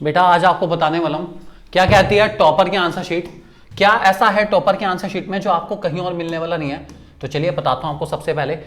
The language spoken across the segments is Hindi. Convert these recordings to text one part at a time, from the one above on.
बेटा आज आपको बताने वाला हूं क्या कहती है टॉपर की आंसर शीट। क्या ऐसा है टॉपर की आंसर शीट में जो आपको कहीं और मिलने वाला नहीं है। तो चलिए बताता हूं आपको। सबसे पहले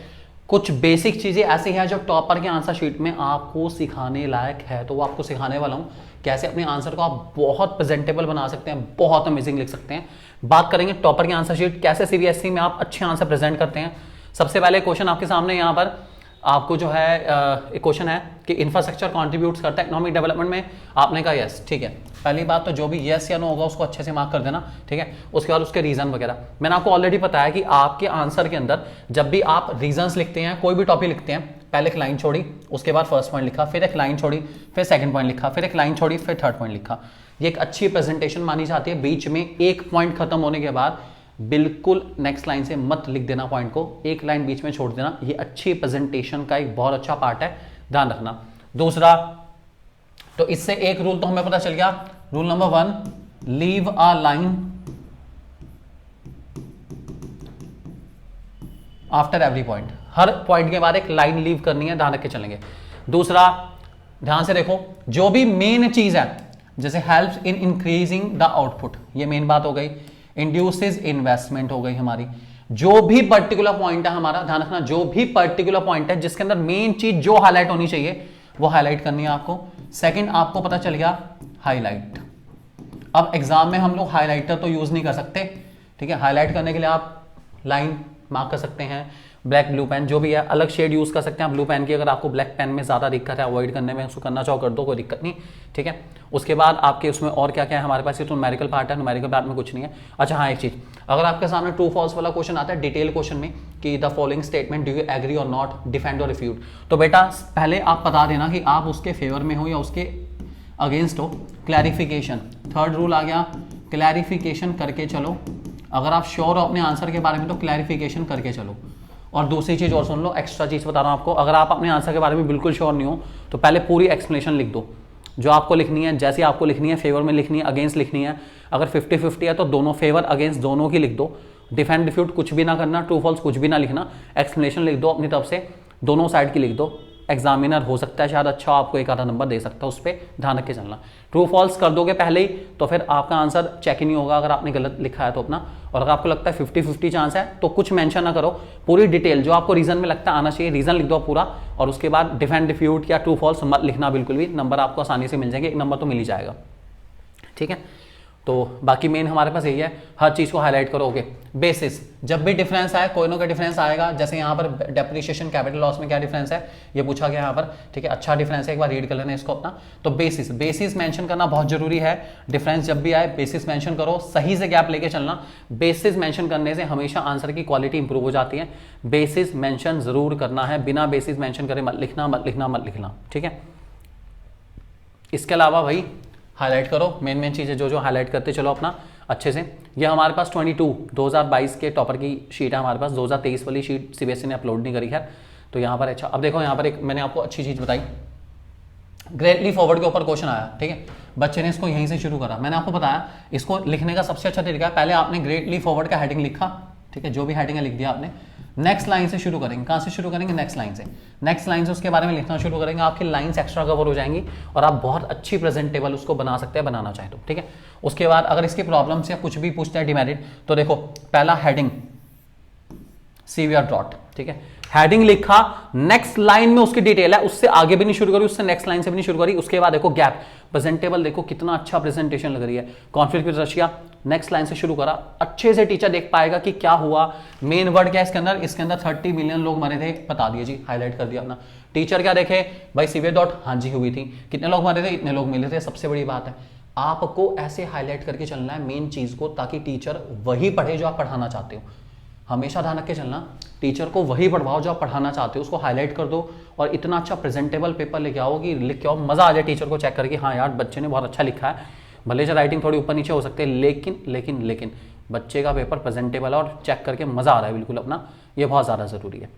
कुछ बेसिक चीजें ऐसी हैं जो टॉपर की आंसर शीट में आपको सिखाने लायक है, तो वो आपको सिखाने वाला हूं। कैसे अपने आंसर को आप बहुत प्रेजेंटेबल बना सकते हैं, बहुत अमेजिंग लिख सकते हैं। बात करेंगे टॉपर की आंसर शीट, कैसे सीबीएसई में आप अच्छे आंसर प्रेजेंट करते हैं। सबसे पहले क्वेश्चन आपके सामने यहाँ पर आपको जो है एक क्वेश्चन है कि इंफ्रास्ट्रक्चर कंट्रीब्यूट्स करता है इकोनॉमिक डेवलपमेंट में। आपने कहा यस, ठीक है। पहली बात तो जो भी यस या नो होगा उसको अच्छे से मार्क कर देना, ठीक है। उसके बाद उसके रीजन वगैरह मैंने आपको ऑलरेडी बताया कि आपके आंसर के अंदर जब भी आप रीजंस लिखते हैं, कोई भी टॉपिक लिखते हैं, पहले एक लाइन छोड़ी, उसके बाद फर्स्ट पॉइंट लिखा, फिर एक लाइन छोड़ी, फिर सेकंड पॉइंट लिखा, फिर एक लाइन छोड़ी, फिर थर्ड पॉइंट लिखा। ये एक अच्छी प्रेजेंटेशन मानी जाती है। बीच में एक पॉइंट खत्म होने के बाद बिल्कुल नेक्स्ट लाइन से मत लिख देना पॉइंट को, एक लाइन बीच में छोड़ देना। ये अच्छी प्रेजेंटेशन का एक बहुत अच्छा पार्ट है, ध्यान रखना। दूसरा, तो इससे एक रूल तो हमें पता चल गया। Rule number 1, leave a line after every point. Her point के बाद एक लाइन लीव करनी है, ध्यान रख के चलेंगे। दूसरा, ध्यान से देखो, जो भी मेन चीज है जैसे helps in increasing the output, ये मेन बात हो गई। इंड्यूसेस इन्वेस्टमेंट हो गई हमारी। जो भी पर्टिकुलर पॉइंट है हमारा, ध्यान रखना, जो भी पर्टिकुलर पॉइंट है जिसके अंदर मेन चीज जो हाईलाइट होनी चाहिए वो हाईलाइट करनी है आपको। सेकंड, आपको पता चल गया हाईलाइट। अब एग्जाम में हम लोग हाईलाइटर तो यूज नहीं कर सकते, ठीक है। हाईलाइट करने के लिए आप लाइन मार्क कर सकते हैं, ब्लैक ब्लू पेन जो भी है, अलग शेड यूज कर सकते हैं आप ब्लू पेन की। अगर आपको ब्लैक पेन में ज्यादा दिक्कत है अवॉइड करने में, उसको करना चाहो कर दो, कोई दिक्कत नहीं, ठीक है। उसके बाद आपके उसमें और क्या क्या है हमारे पास, ये तो न्यूमेरिकल पार्ट है, न्यूमेरिकल पार्ट में कुछ नहीं है। अच्छा हाँ, एक चीज, अगर आपके सामने ट्रू फॉल्स वाला क्वेश्चन आता है डिटेल क्वेश्चन में कि the following statement do you agree और नॉट, डिफेंड और रिफ्यूट, तो बेटा पहले आप बता देना कि आप उसके फेवर में हो या उसके अगेंस्ट हो। क्लैरिफिकेशन, थर्ड रूल आ गया, क्लैरिफिकेशन करके चलो। अगर आप श्योर हो अपने आंसर के बारे में तो क्लैरिफिकेशन करके चलो। और दूसरी चीज और सुन लो, एक्स्ट्रा चीज बता रहा हूं आपको, अगर आप अपने आंसर के बारे में बिल्कुल श्योर नहीं हो तो पहले पूरी एक्सप्लेनेशन लिख दो जो आपको लिखनी है, जैसी आपको लिखनी है, फेवर में लिखनी है, अगेंस्ट लिखनी है। अगर 50-50 है तो दोनों फेवर अगेंस्ट दोनों की लिख दो। डिफेंड डिफ्यूट कुछ भी ना करना, ट्रू फॉल्स कुछ भी ना लिखना, एक्सप्लेनेशन लिख दो अपनी तरफ से, दोनों साइड की लिख दो। एग्जामिनर हो सकता है शायद अच्छा आपको एक आधा नंबर दे सकता है, उस पर ध्यान रख के चलना। ट्रू फॉल्स कर दोगे पहले ही तो फिर आपका आंसर चेक ही नहीं होगा अगर आपने गलत लिखा है तो अपना। और अगर आपको लगता है 50-50 चांस है तो कुछ मेंशन ना करो, पूरी डिटेल जो आपको रीजन में लगता है आना चाहिए रीजन लिख दो पूरा। और उसके बाद डिफेंड डिफ्यूट या ट्रू फॉल्स मत लिखना बिल्कुल भी, नंबर आपको आसानी से मिल जाएंगे, एक नंबर तो मिल ही जाएगा, ठीक है। तो बाकी मेन हमारे पास यही है, हर चीज को हाईलाइट करो। ओके, बेसिस, जब भी डिफरेंस आए, कोई ना कोई डिफरेंस आएगा। जैसे यहाँ पर डेप्रिसिएशन कैपिटल लॉस में क्या डिफरेंस है ये पूछा गया यहाँ पर, ठीक है। अच्छा डिफरेंस है, एक बार रीड कर लेना इसको अपना। तो बेसिस, बेसिस मेंशन करना बहुत जरूरी है। डिफरेंस जब भी आए बेसिस मेंशन करो, सही से गैप लेके चलना। बेसिस मेंशन करने से हमेशा आंसर की क्वालिटी इंप्रूव हो जाती है। बेसिस मेंशन जरूर करना है, बिना बेसिस मेंशन करे मत लिखना, मत लिखना, मत लिखना, ठीक है। इसके अलावा भाई हाईलाइट करो मेन मेन चीज़ें जो जो हाईलाइट करते चलो अपना अच्छे से। ये हमारे पास 2022 के टॉपर की शीट है हमारे पास, 2023 वाली शीट सीबीएसई ने अपलोड नहीं करी है। तो यहाँ पर अच्छा, अब देखो यहाँ पर एक मैंने आपको अच्छी चीज़ बताई, ग्रेटली फॉरवर्ड के ऊपर क्वेश्चन आया, ठीक है। बच्चे ने इसको यहीं से शुरू करा। मैंने आपको बताया इसको लिखने का सबसे अच्छा तरीका है, पहले आपने ग्रेटली फॉरवर्ड का हेडिंग लिखा, ठीक है, जो भी हेडिंग है लिख दिया आपने। नेक्स्ट लाइन से शुरू करेंगे, कहां से शुरू करेंगे, नेक्स्ट लाइन से। नेक्स्ट लाइन से उसके बारे में लिखना शुरू करेंगे, आपकी लाइंस एक्स्ट्रा कवर हो जाएंगी और आप बहुत अच्छी प्रेजेंटेबल उसको बना सकते हैं, बनाना चाहे तो, ठीक है। उसके बाद अगर इसकी प्रॉब्लम्स या कुछ भी पूछते हैं डिमेरिट, तो देखो पहला हेडिंग सीवियर ड्रॉट, ठीक है। हेडिंग लिखा, नेक्स्ट लाइन में उसकी डिटेल है, उससे आगे भी नहीं शुरू करी, उससे नेक्स्ट लाइन से भी नहीं शुरू करी। उसके बाद देखो गैप, प्रेजेंटेबल, देखो कितना अच्छा प्रेजेंटेशन लग रही है। Conflict with Russia, next line से शुरू करा, अच्छे से टीचर देख पाएगा कि क्या हुआ, मेन वर्ड क्या है इसके अंदर, इसके अंदर 30 मिलियन लोग मरे थे, बता दिए जी, हाईलाइट कर दिया अपना। टीचर क्या देखे भाई, सीवियर डॉट, हाँ जी हुई थी, कितने लोग मरे थे, इतने लोग मिले थे। सबसे बड़ी बात है आपको ऐसे हाईलाइट करके चलना है मेन चीज को, ताकि टीचर वही पढ़े जो आप पढ़ाना चाहते हो। हमेशा ध्यान रख के चलना, टीचर को वही पढ़वाओ जो आप पढ़ाना चाहते हो, उसको हाईलाइट कर दो और इतना अच्छा प्रेजेंटेबल पेपर लेके आओ कि लिख के आओ, मजा आ जाए टीचर को चेक करके, हाँ यार बच्चे ने बहुत अच्छा लिखा है। भले से राइटिंग थोड़ी ऊपर नीचे हो सकते हैं, लेकिन लेकिन लेकिन बच्चे का पेपर प्रेजेंटेबल है और चेक करके मजा आ रहा है बिल्कुल अपना, ये बहुत ज़्यादा ज़रूरी है।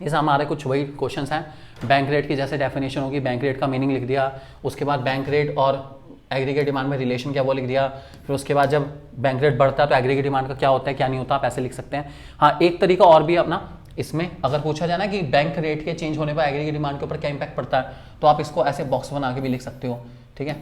इस हमारे कुछ वही क्वेश्चंस हैं। बैंक रेट की जैसे डेफिनेशन होगी, बैंक रेट का मीनिंग लिख दिया, उसके बाद बैंक रेट और एग्रीगेट डिमांड में रिलेशन क्या वो लिख दिया। फिर उसके बाद जब बैंक रेट बढ़ता है तो एग्रीगेट डिमांड का क्या होता है क्या नहीं होता, आप ऐसे लिख सकते हैं। हाँ, एक तरीका और भी अपना, इसमें अगर पूछा जाए ना कि बैंक रेट के चेंज होने पर एग्रीगेट डिमांड के ऊपर क्या इंपैक्ट पड़ता है, तो आप इसको ऐसे बॉक्स बना के भी लिख सकते हो ठीक है,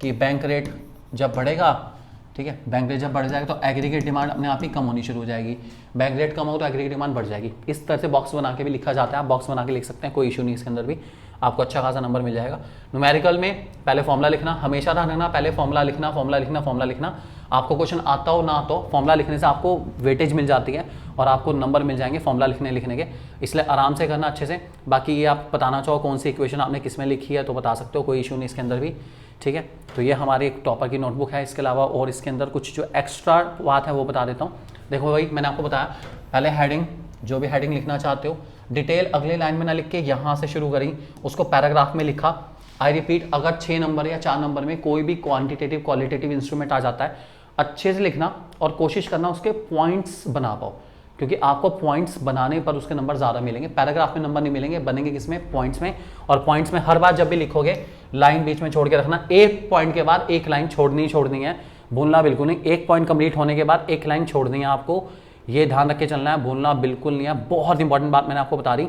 कि बैंक रेट जब बढ़ेगा, ठीक है, बैंक रेट जब बढ़ जाएगा तो एग्रीगेट डिमांड अपने आप ही कम होनी शुरू हो जाएगी, बैंक रेट कम हो तो एग्रीगेट डिमांड बढ़ जाएगी। इस तरह से बॉक्स बना के भी लिखा जाता है, आप बॉक्स बना के लिख सकते हैं, कोई इशू नहीं, इसके अंदर भी आपको अच्छा खासा नंबर मिल जाएगा। न्यूमेरिकल में पहले फॉर्मूला लिखना, हमेशा ध्यान रखना, पहले फॉर्मूला लिखना, फॉर्मूला लिखना, फॉर्मूला लिखना। आपको क्वेश्चन आता हो ना आता हो, फॉर्मूला लिखने से आपको वेटेज मिल जाती है और आपको नंबर मिल जाएंगे फॉर्मूला लिखने के, इसलिए आराम से करना अच्छे से। बाकी ये आप बताना चाहो कौन सी इक्वेशन आपने किस में लिखी है तो बता सकते हो, कोई इशू नहीं इसके अंदर भी, ठीक है। तो ये हमारी एक टॉपर की नोटबुक है, इसके अलावा और इसके अंदर कुछ जो एक्स्ट्रा बात है वो बता देता हूँ। देखो भाई, मैंने आपको बताया पहले हेडिंग, जो भी हेडिंग लिखना चाहते हो, डिटेल अगले लाइन में ना लिख के यहाँ से शुरू करी, उसको पैराग्राफ में लिखा। आई रिपीट, अगर 6 नंबर या 4 नंबर में कोई भी क्वांटिटेटिव क्वालिटेटिव इंस्ट्रूमेंट आ जाता है, अच्छे से लिखना और कोशिश करना उसके पॉइंट्स बना पाओ, क्योंकि आपको पॉइंट्स बनाने पर उसके नंबर ज़्यादा मिलेंगे। पैराग्राफ में नंबर नहीं मिलेंगे, बनेंगे किसमें, पॉइंट्स में। और पॉइंट्स में हर बार जब भी लिखोगे लाइन बीच में छोड़ के रखना, एक पॉइंट के बाद एक लाइन छोड़नी है, भूलना बिल्कुल नहीं। एक पॉइंट कंप्लीट होने के बाद एक लाइन छोड़नी है आपको, ये ध्यान रख के चलना है, भूलना बिल्कुल नहीं है। बहुत इंपॉर्टेंट बात मैंने आपको बता दी।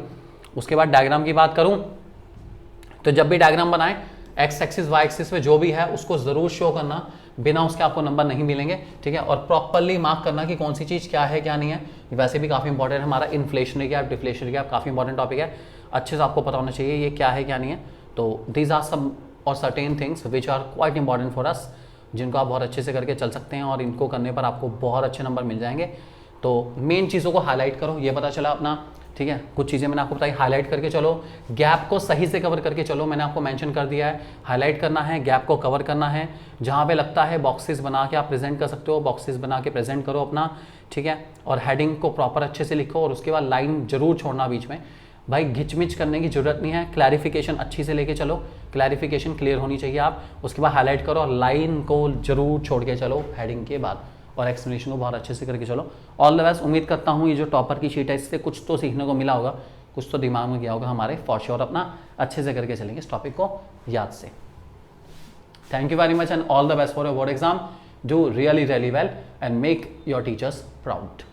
उसके बाद डायग्राम की बात करूं तो जब भी डायग्राम बनाएं, एक्स एक्सिस वाई एक्सिस पे जो भी है उसको जरूर शो करना, बिना उसके आपको नंबर नहीं मिलेंगे, ठीक है। और प्रॉपर्ली मार्क करना कि कौन सी चीज़ क्या है क्या नहीं है। वैसे भी काफ़ी इंपॉर्टेंट है हमारा इन्फ्लेशनरी गैप, डिफ्लेशनरी गैप, काफ़ी इंपॉर्टेंट टॉपिक है, अच्छे से आपको पता होना चाहिए ये क्या है क्या नहीं है। तो दीज आर सम और certain things which are quite important for us, जिनको आप बहुत अच्छे से करके चल सकते हैं और इनको करने पर आपको बहुत अच्छे नंबर मिल जाएंगे। तो मेन चीज़ों को हाईलाइट करो, ये पता चला अपना, ठीक है। कुछ चीज़ें मैंने आपको बताई, हाईलाइट करके चलो, गैप को सही से कवर करके चलो, मैंने आपको मेंशन कर दिया है, हाईलाइट करना है, गैप को कवर करना है। जहाँ पे लगता है बॉक्सेस बना के आप प्रेजेंट कर सकते हो, बॉक्सेस बना के प्रेजेंट करो अपना, ठीक है। और हेडिंग को प्रॉपर अच्छे से लिखो और उसके बाद लाइन जरूर छोड़ना बीच में। भाई घिचमिच करने की जरूरत नहीं है, क्लैरिफिकेशन अच्छी से लेके चलो, क्लैरिफिकेशन क्लियर होनी चाहिए आप, उसके बाद हाईलाइट करो और लाइन को जरूर छोड़ के चलो हेडिंग के बाद, और एक्सप्लेनेशन को बहुत अच्छे से करके चलो। All the best. उम्मीद करता हूँ ये जो टॉपर की शीट है इससे कुछ तो सीखने को मिला होगा, कुछ तो दिमाग में गया होगा हमारे, फॉर श्योर अपना अच्छे से करके चलेंगे इस टॉपिक को याद से। Thank you very much and all the best for your board exam. Do really well and make your teachers proud.